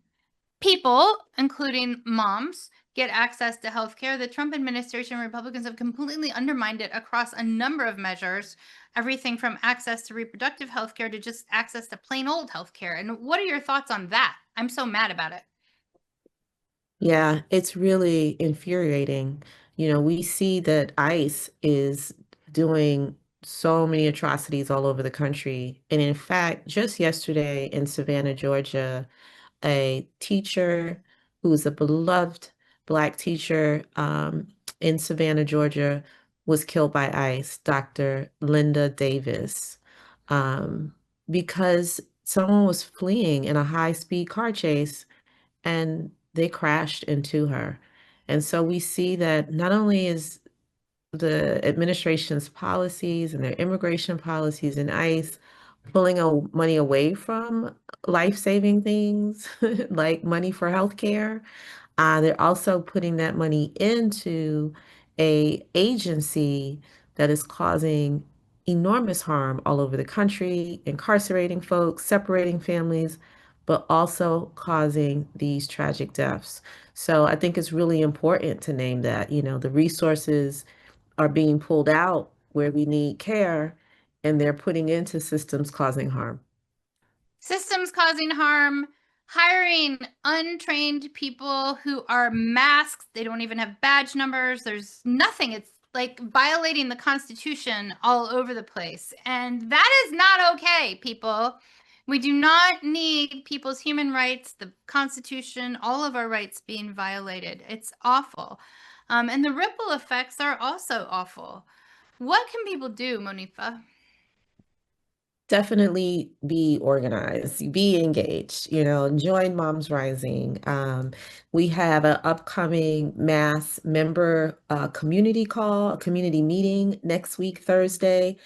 people, including moms, get access to healthcare, the Trump administration, Republicans have completely undermined it across a number of measures, everything from access to reproductive healthcare to just access to plain old healthcare. And what are your thoughts on that? I'm so mad about it. Yeah, it's really infuriating. We see that ICE is doing so many atrocities all over the country. And in fact, just yesterday in Savannah, Georgia, a teacher who's a beloved Black teacher in Savannah, Georgia, was killed by ICE, Dr. Linda Davis, um, because someone was fleeing in a high-speed car chase and they crashed into her. And so we see that not only is the administration's policies and their immigration policies and ICE pulling money away from life-saving things like money for healthcare, they're also putting that money into a agency that is causing enormous harm all over the country, incarcerating folks, separating families, but also causing these tragic deaths. So I think it's really important to name that, the resources are being pulled out where we need care, and they're putting into systems causing harm. Systems causing harm, hiring untrained people who are masked. They don't even have badge numbers. There's nothing. It's like violating the Constitution all over the place. And that is not okay, people. We do not need people's human rights, the Constitution, all of our rights being violated. It's awful. And the ripple effects are also awful. What can people do, Monifa? Definitely be organized, be engaged, join MomsRising. We have an upcoming mass member community call, a community meeting next week, Thursday.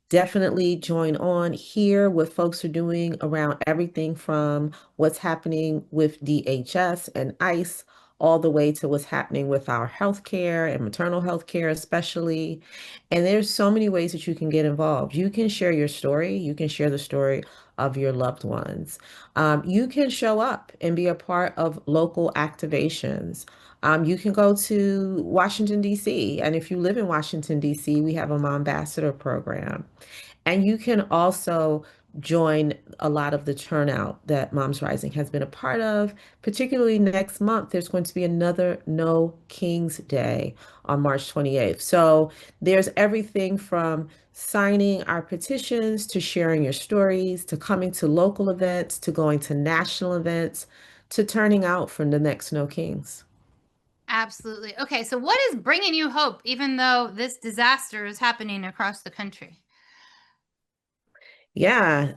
Definitely join on, hear what folks are doing around everything from what's happening with DHS and ICE, all the way to what's happening with our healthcare and maternal healthcare, especially. And there's so many ways that you can get involved. You can share your story. You can share the story of your loved ones. You can show up and be a part of local activations. You can go to Washington, D.C. And if you live in Washington, D.C., we have a Mom Ambassador program. And you can also join a lot of the turnout that MomsRising has been a part of. Particularly next month, there's going to be another No Kings Day on March 28th. So there's everything from signing our petitions to sharing your stories, to coming to local events, to going to national events, to turning out for the next No Kings. Absolutely. Okay, so what is bringing you hope, even though this disaster is happening across the country? Yeah,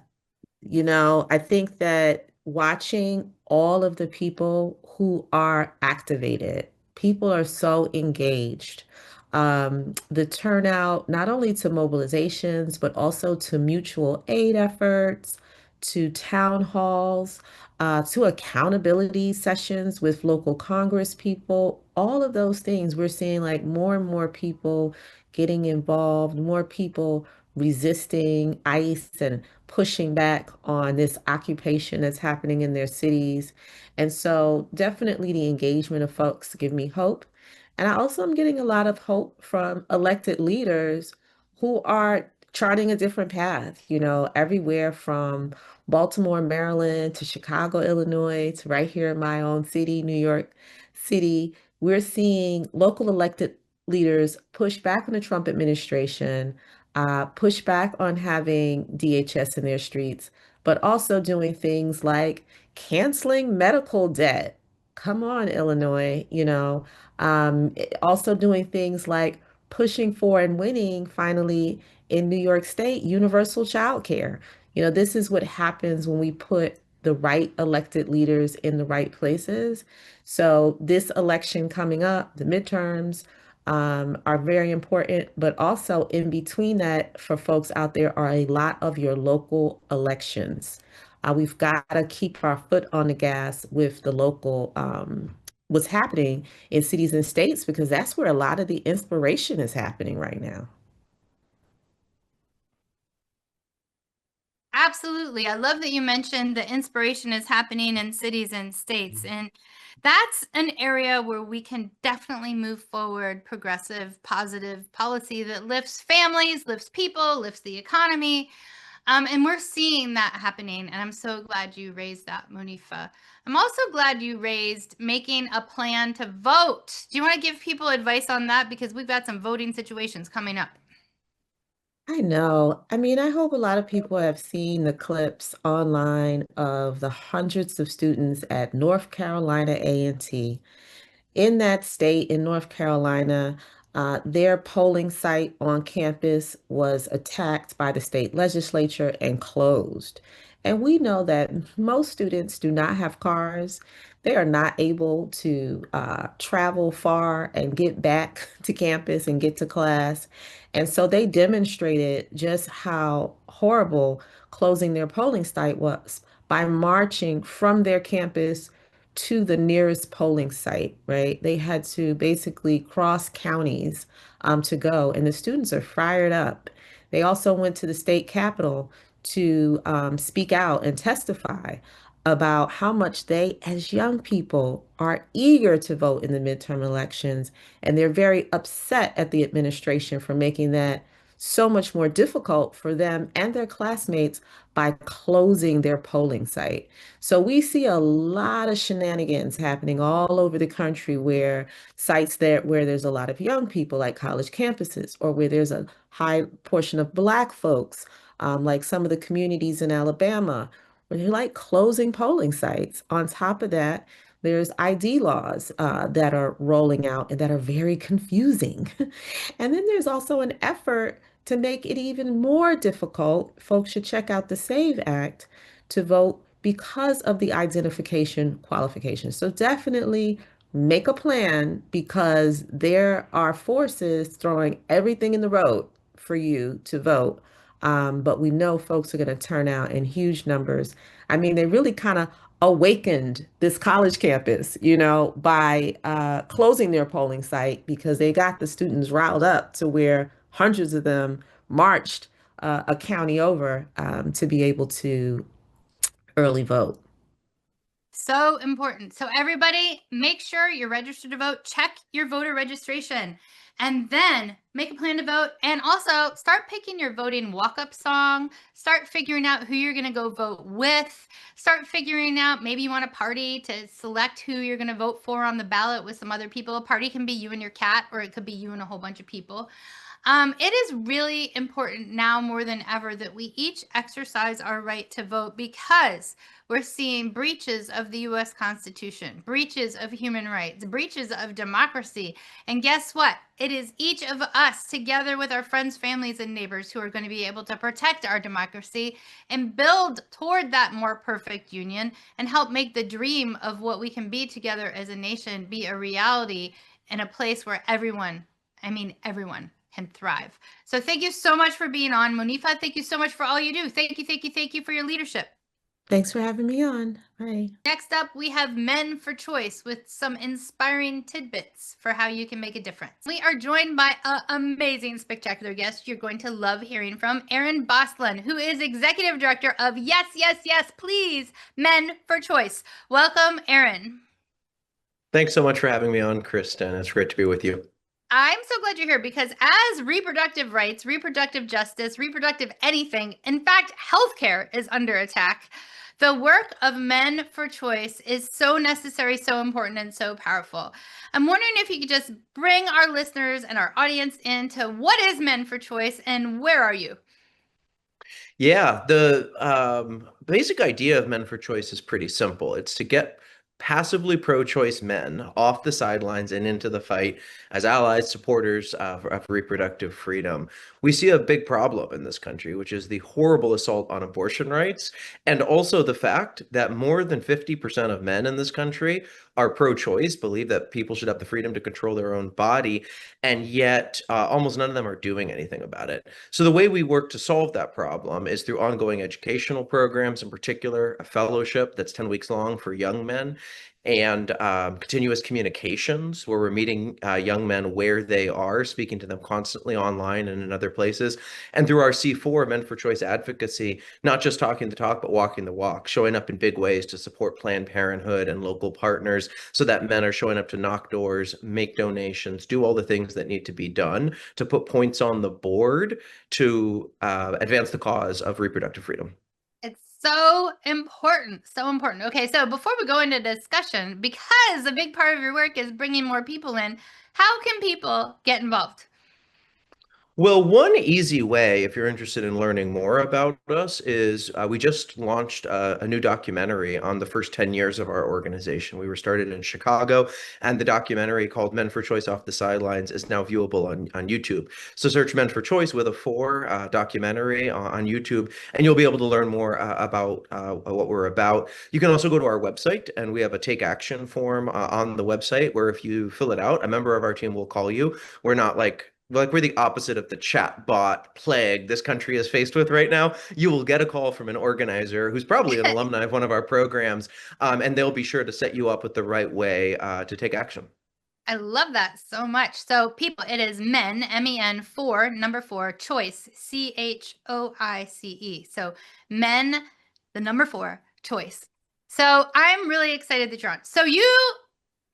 I think that watching all of the people who are activated, people are so engaged. The turnout, not only to mobilizations, but also to mutual aid efforts, to town halls, to accountability sessions with local Congress people, all of those things, we're seeing like more and more people getting involved, more people resisting ICE and pushing back on this occupation that's happening in their cities. And so definitely the engagement of folks give me hope. And I also am getting a lot of hope from elected leaders who are charting a different path, everywhere from Baltimore, Maryland to Chicago, Illinois, to right here in my own city, New York City. We're seeing local elected leaders push back on the Trump administration, push back on having DHS in their streets, but also doing things like canceling medical debt. Come on, Illinois, also doing things like pushing for and winning finally in New York State, universal child care. This is what happens when we put the right elected leaders in the right places. So this election coming up, the midterms, are very important, but also in between that, for folks out there, are a lot of your local elections. We've got to keep our foot on the gas with the local, what's happening in cities and states, because that's where a lot of the inspiration is happening right now. Absolutely. I love that you mentioned the inspiration is happening in cities and states. And that's an area where we can definitely move forward progressive, positive policy that lifts families, lifts people, lifts the economy. And we're seeing that happening. And I'm so glad you raised that, Monifa. I'm also glad you raised making a plan to vote. Do you want to give people advice on that? Because we've got some voting situations coming up. I know. I mean, I hope a lot of people have seen the clips online of the hundreds of students at North Carolina A&T. In that state, in North Carolina, their polling site on campus was attacked by the state legislature and closed. And we know that most students do not have cars. They are not able to travel far and get back to campus and get to class. And so they demonstrated just how horrible closing their polling site was by marching from their campus to the nearest polling site, right? They had to basically cross counties to go, and the students are fired up. They also went to the state capitol to speak out and testify about how much they, as young people, are eager to vote in the midterm elections, and they're very upset at the administration for making that so much more difficult for them and their classmates by closing their polling site. So we see a lot of shenanigans happening all over the country where sites there where there's a lot of young people, like college campuses, or where there's a high portion of Black folks, like some of the communities in Alabama, where they're like closing polling sites. On top of that, there's ID laws that are rolling out and that are very confusing. And then there's also an effort to make it even more difficult. Folks should check out the SAVE Act to vote because of the identification qualifications. So definitely make a plan, because there are forces throwing everything in the road for you to vote. But we know folks are going to turn out in huge numbers. I mean, they really kind of awakened this college campus, by closing their polling site, because they got the students riled up to where hundreds of them marched a county over to be able to early vote. So important. So everybody, make sure you're registered to vote. Check your voter registration and then make a plan to vote. And also start picking your voting walk-up song. Start figuring out who you're going to go vote with. Start figuring out, maybe you want a party to select who you're going to vote for on the ballot with some other people. A party can be you and your cat, or it could be you and a whole bunch of people. It is really important now more than ever that we each exercise our right to vote, because we're seeing breaches of the U.S. Constitution, breaches of human rights, breaches of democracy. And guess what? It is each of us, together with our friends, families, and neighbors, who are going to be able to protect our democracy and build toward that more perfect union and help make the dream of what we can be together as a nation be a reality in a place where everyone, I mean everyone, can thrive. So thank you so much for being on. Monifa, thank you so much for all you do. Thank you, thank you, thank you for your leadership. Thanks for having me on. Bye. Next up, we have Men4Choice with some inspiring tidbits for how you can make a difference. We are joined by an amazing, spectacular guest you're going to love hearing from, Erin Bos-Lun, who is Executive Director of Yes, Yes, Yes, Please, Men4Choice. Welcome, Erin. Thanks so much for having me on, Kristen. It's great to be with you. I'm so glad you're here, because as reproductive rights, reproductive justice, reproductive anything, in fact, healthcare is under attack. The work of Men4Choice is so necessary, so important, and so powerful. I'm wondering if you could just bring our listeners and our audience into what is Men4Choice and where are you? Yeah, the basic idea of Men4Choice is pretty simple. It's to get passively pro-choice men off the sidelines and into the fight as allies, supporters of reproductive freedom. We see a big problem in this country, which is the horrible assault on abortion rights, and also the fact that more than 50% of men in this country are pro-choice, believe that people should have the freedom to control their own body, and yet almost none of them are doing anything about it. So the way we work to solve that problem is through ongoing educational programs, in particular, a fellowship that's 10 weeks long for young men, and continuous communications where we're meeting young men where they are, speaking to them constantly online and in other places, and through our C4 Men4Choice advocacy, not just talking the talk, but walking the walk, showing up in big ways to support Planned Parenthood and local partners so that men are showing up to knock doors, make donations, do all the things that need to be done to put points on the board to advance the cause of reproductive freedom. It's so important, so important. Okay, so before we go into discussion, because a big part of your work is bringing more people in, how can people get involved? Well, one easy way, if you're interested in learning more about us, is we just launched a new documentary on the first 10 years of our organization. We were started in Chicago, and the documentary called Men4Choice Off the Sidelines is now viewable on YouTube. So search Men4Choice with a 4 documentary on YouTube, and you'll be able to learn more about what we're about. You can also go to our website, and we have a take action form on the website where if you fill it out, a member of our team will call you. We're not like we're the opposite of the chat bot plague this country is faced with right now. You will get a call from an organizer who's probably an alumni of one of our programs, and they'll be sure to set you up with the right way to take action. I love that so much. So people, it is men, MEN 4, number 4, choice, CHOICE. So men, the number 4, choice. So I'm really excited that you're on. So you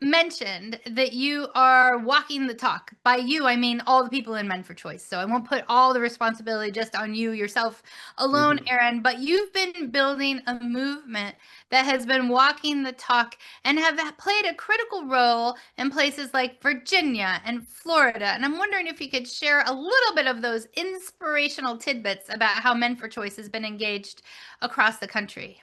mentioned that you are walking the talk. By you, I mean all the people in Men4Choice. So I won't put all the responsibility just on you yourself alone, Aaron, but you've been building a movement that has been walking the talk and have played a critical role in places like Virginia and Florida. And I'm wondering if you could share a little bit of those inspirational tidbits about how Men4Choice has been engaged across the country.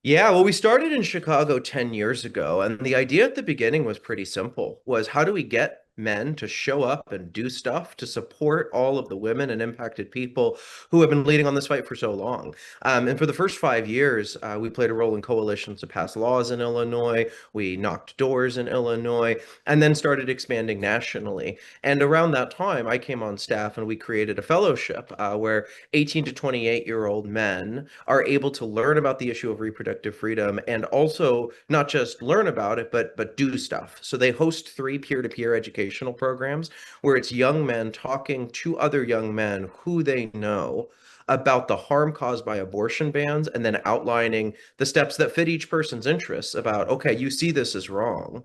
Yeah, well, we started in Chicago 10 years ago, and the idea at the beginning was pretty simple, was how do we get men to show up and do stuff to support all of the women and impacted people who have been leading on this fight for so long. And for the first 5 years, we played a role in coalitions to pass laws in Illinois. We knocked doors in Illinois and then started expanding nationally. And around that time, I came on staff and we created a fellowship where 18 to 28-year-old men are able to learn about the issue of reproductive freedom and also not just learn about it, but do stuff. So they host 3 peer-to-peer educational programs where it's young men talking to other young men who they know about the harm caused by abortion bans and then outlining the steps that fit each person's interests about, okay, you see this as wrong.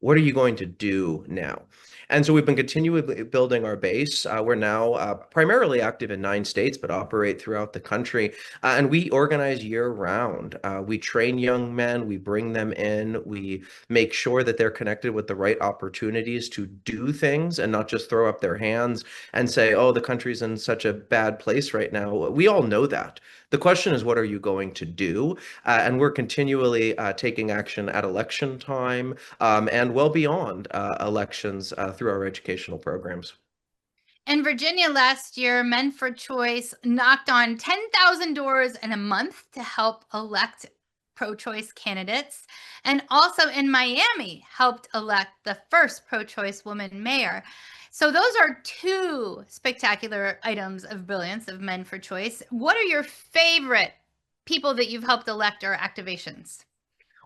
What are you going to do now? And so we've been continually building our base. We're now primarily active in 9 states, but operate throughout the country. And we organize year round. We train young men, we bring them in, we make sure that they're connected with the right opportunities to do things and not just throw up their hands and say, oh, the country's in such a bad place right now. We all know that. The question is, what are you going to do? And we're continually taking action at election time and well beyond elections through our educational programs. In Virginia last year, Men4Choice knocked on 10,000 doors in a month to help elect pro-choice candidates, and also in Miami helped elect the first pro-choice woman mayor. So those are 2 spectacular items of brilliance of Men4Choice. What are your favorite people that you've helped elect or activations?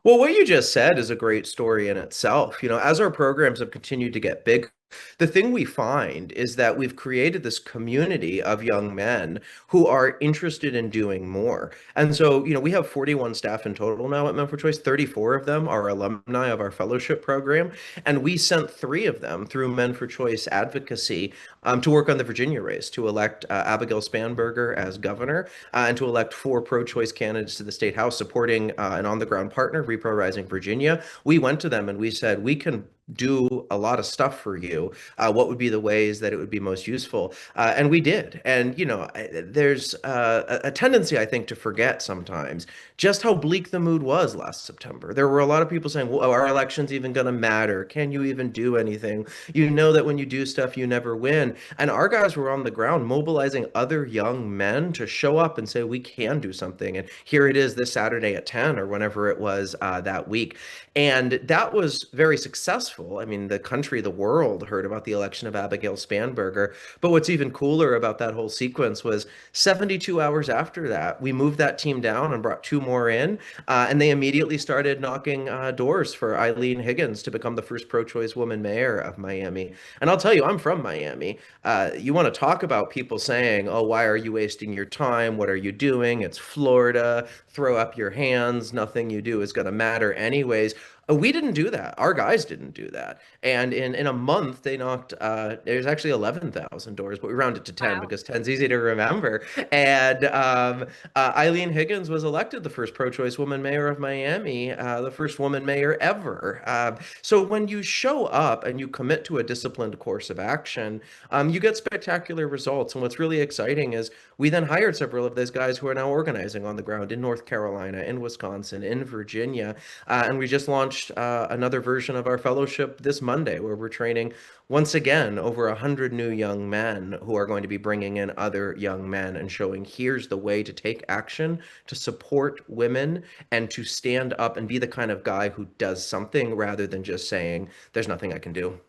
Well, what you just said is a great story in itself. You know, as our programs have continued to get bigger, the thing we find is that we've created this community of young men who are interested in doing more. And so, you know, we have 41 staff in total now at Men4Choice. 34 of them are alumni of our fellowship program. And we sent 3 of them through Men4Choice advocacy to work on the Virginia race, to elect Abigail Spanberger as governor and to elect 4 pro-choice candidates to the state house supporting an on-the-ground partner, MomsRising Virginia. We went to them and we said, we can do a lot of stuff for you, what would be the ways that it would be most useful? And we did. And, there's a tendency, I think, to forget sometimes just how bleak the mood was last September. There were a lot of people saying, well, are elections even going to matter? Can you even do anything? You know that when you do stuff, you never win. And our guys were on the ground mobilizing other young men to show up and say, we can do something. And here it is this Saturday at 10 or whenever it was that week. And that was very successful. I mean, the country, the world heard about the election of Abigail Spanberger. But what's even cooler about that whole sequence was 72 hours after that, we moved that team down and brought two more in. And they immediately started knocking doors for Eileen Higgins to become the first pro-choice woman mayor of Miami. And I'll tell you, I'm from Miami. You want to talk about people saying, oh, why are you wasting your time? What are you doing? It's Florida. Throw up your hands. Nothing you do is going to matter anyways. We didn't do that. Our guys didn't do that. And in a month, they knocked, there's actually 11,000 doors, but we rounded to 10 Wow. because 10's easy to remember. And Eileen Higgins was elected the first pro-choice woman mayor of Miami, the first woman mayor ever. So when you show up and you commit to a disciplined course of action, you get spectacular results. And what's really exciting is we then hired several of those guys who are now organizing on the ground in North Carolina, in Wisconsin, in Virginia. And we just launched another version of our fellowship this Monday, where we're training once again over 100 new young men who are going to be bringing in other young men and showing here's the way to take action, to support women, and to stand up and be the kind of guy who does something rather than just saying, there's nothing I can do.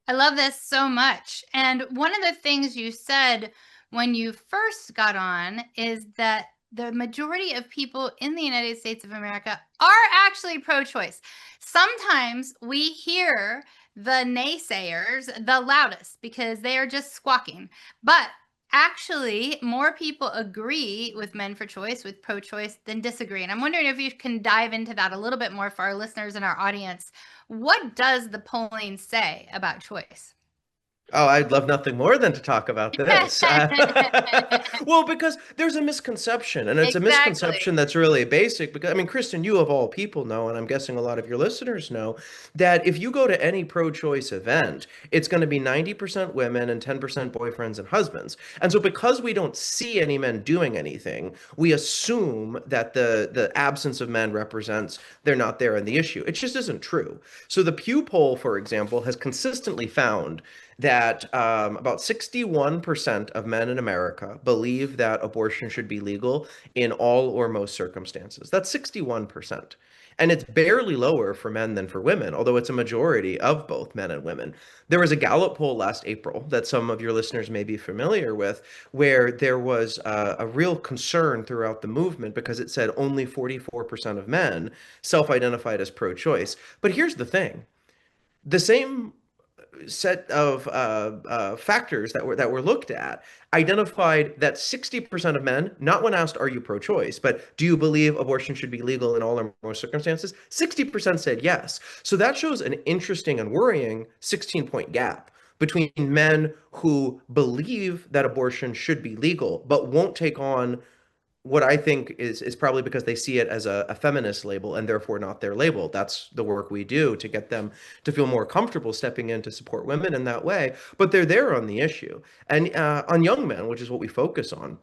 I love this so much. And one of the things you said when you first got on is that the majority of people in the United States of America are actually pro-choice. Sometimes we hear the naysayers the loudest because they are just squawking. But actually, more people agree with Men4Choice, with pro-choice, than disagree. And I'm wondering if you can dive into that a little bit more for our listeners and our audience. What does the polling say about choice? Oh, I'd love nothing more than to talk about this. Well, because there's a misconception, and it's a misconception that's really basic. Because, I mean, Kristen, you of all people know, and I'm guessing a lot of your listeners know, that if you go to any pro-choice event, it's going to be 90% women and 10% boyfriends and husbands. And so because we don't see any men doing anything, we assume that the absence of men represents they're not there in the issue. It just isn't true. So the Pew poll, for example, has consistently found that about 61% of men in America believe that abortion should be legal in all or most circumstances. That's 61%. And it's barely lower for men than for women, although it's a majority of both men and women. There was a Gallup poll last April that some of your listeners may be familiar with, where there was a real concern throughout the movement because it said only 44% of men self-identified as pro-choice. But here's the thing. The same set of factors that were looked at identified that 60% of men, not when asked, are you pro-choice, but do you believe abortion should be legal in all or most circumstances? 60% said yes. So that shows an interesting and worrying 16-point gap between men who believe that abortion should be legal, but won't take on what I think is probably because they see it as a feminist label and therefore not their label. That's the work we do to get them to feel more comfortable stepping in to support women in that way. But they're there on the issue. And on young men, which is what we focus on,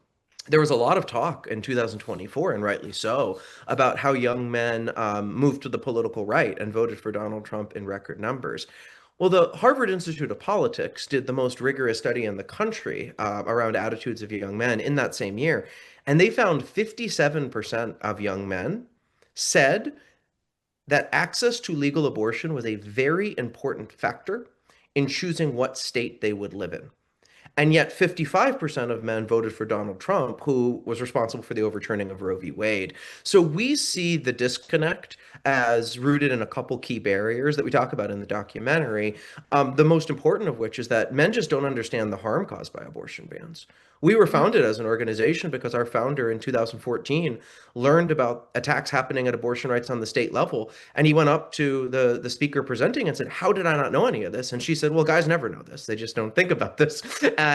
there was a lot of talk in 2024, and rightly so, about how young men moved to the political right and voted for Donald Trump in record numbers. Well, the Harvard Institute of Politics did the most rigorous study in the country around attitudes of young men in that same year. And they found 57% of young men said that access to legal abortion was a very important factor in choosing what state they would live in. And yet 55% of men voted for Donald Trump, who was responsible for the overturning of Roe v. Wade. So we see the disconnect as rooted in a couple key barriers that we talk about in the documentary. The most important of which is that men just don't understand the harm caused by abortion bans. We were founded as an organization because our founder in 2014 learned about attacks happening at abortion rights on the state level. And he went up to the speaker presenting and said, how did I not know any of this? And she said, well, guys never know this. They just don't think about this.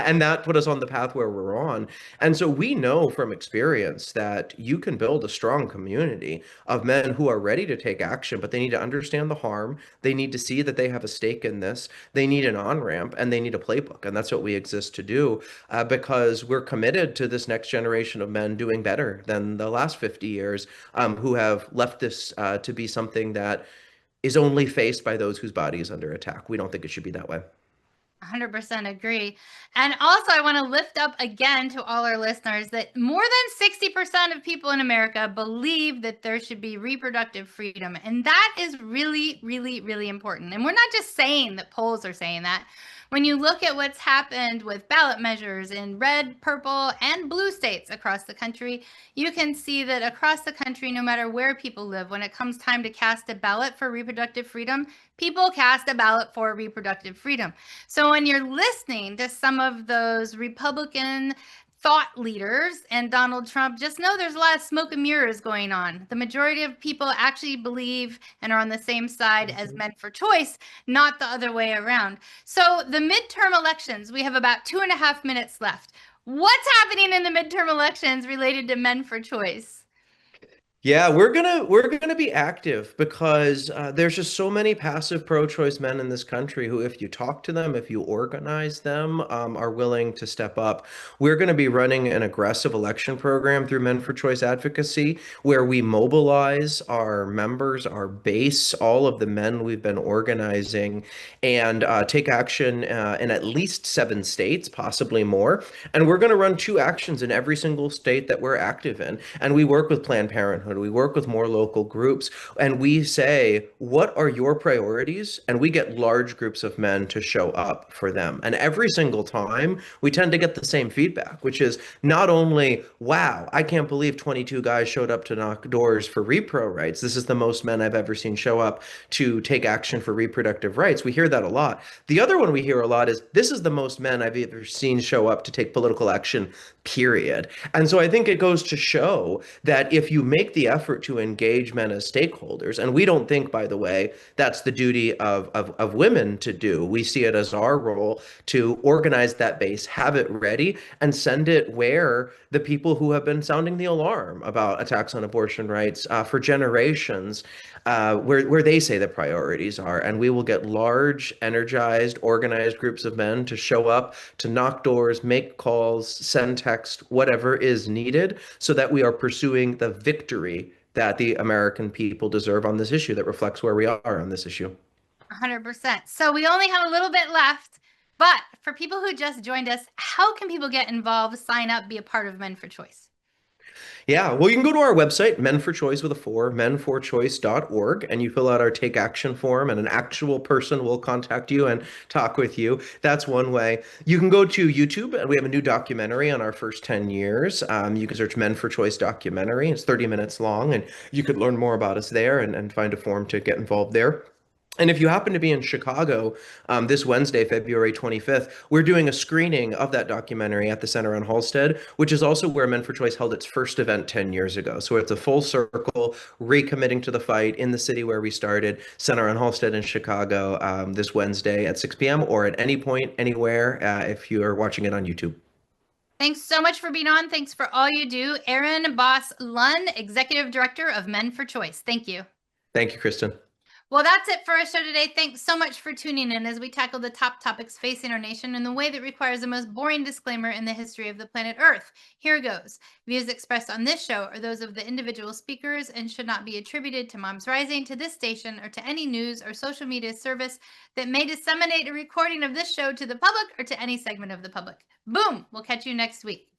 And that put us on the path where we're on. And so we know from experience that you can build a strong community of men who are ready to take action, but they need to understand the harm. They need to see that they have a stake in this. They need an on-ramp and they need a playbook. And that's what we exist to do, because we're committed to this next generation of men doing better than the last 50 years, who have left this to be something that is only faced by those whose body is under attack. We don't think it should be that way. 100% agree. And also, I want to lift up again to all our listeners that more than 60% of people in America believe that there should be reproductive freedom. And that is really, really, really important. And we're not just saying that polls are saying that. When you look at what's happened with ballot measures in red, purple, and blue states across the country, you can see that across the country, no matter where people live, when it comes time to cast a ballot for reproductive freedom, people cast a ballot for reproductive freedom. So when you're listening to some of those Republican thought leaders and Donald Trump, just know there's a lot of smoke and mirrors going on. The majority of people actually believe and are on the same side as Men4Choice, not the other way around. So the midterm elections, we have about 2.5 minutes left. What's happening in the midterm elections related to Men4Choice? Yeah, we're gonna be active because there's just so many passive pro-choice men in this country who, if you talk to them, if you organize them, are willing to step up. We're going to be running an aggressive election program through Men4Choice advocacy, where we mobilize our members, our base, all of the men we've been organizing, and take action in at least 7 states, possibly more. And we're going to run 2 actions in every single state that we're active in. And we work with Planned Parenthood. We work with more local groups, and we say, what are your priorities? And we get large groups of men to show up for them. And every single time, we tend to get the same feedback, which is not only, wow, I can't believe 22 guys showed up to knock doors for repro rights. This is the most men I've ever seen show up to take action for reproductive rights. We hear that a lot. The other one we hear a lot is, this is the most men I've ever seen show up to take political action, period. And so I think it goes to show that if you make the effort to engage men as stakeholders, and we don't think, by the way, that's the duty of women to do. We see it as our role to organize that base, have it ready, and send it where the people who have been sounding the alarm about attacks on abortion rights for generations, where they say the priorities are. And we will get large, energized, organized groups of men to show up, to knock doors, make calls, send text, whatever is needed, so that we are pursuing the victory that the American people deserve on this issue, that reflects where we are on this issue. 100%. So we only have a little bit left, but for people who just joined us, how can people get involved, sign up, be a part of Men4Choice? Yeah, well, you can go to our website, Men4Choice with a 4, men4choice.org, and you fill out our take action form, and an actual person will contact you and talk with you. That's one way. You can go to YouTube, and we have a new documentary on our first 10 years. You can search Men4Choice documentary. It's 30 minutes long, and you could learn more about us there and find a form to get involved there. And if you happen to be in Chicago this Wednesday, February 25th, we're doing a screening of that documentary at the Center on Halsted, which is also where Men4Choice held its first event 10 years ago. So it's a full circle, recommitting to the fight in the city where we started, Center on Halsted in Chicago, this Wednesday at 6 p.m. or at any point, anywhere, if you are watching it on YouTube. Thanks so much for being on. Thanks for all you do. Aaron Bos-Lun, Executive Director of Men4Choice. Thank you. Thank you, Kristen. Well, that's it for our show today. Thanks so much for tuning in as we tackle the top topics facing our nation in the way that requires the most boring disclaimer in the history of the planet Earth. Here goes. Views expressed on this show are those of the individual speakers and should not be attributed to MomsRising, to this station, or to any news or social media service that may disseminate a recording of this show to the public or to any segment of the public. Boom! We'll catch you next week.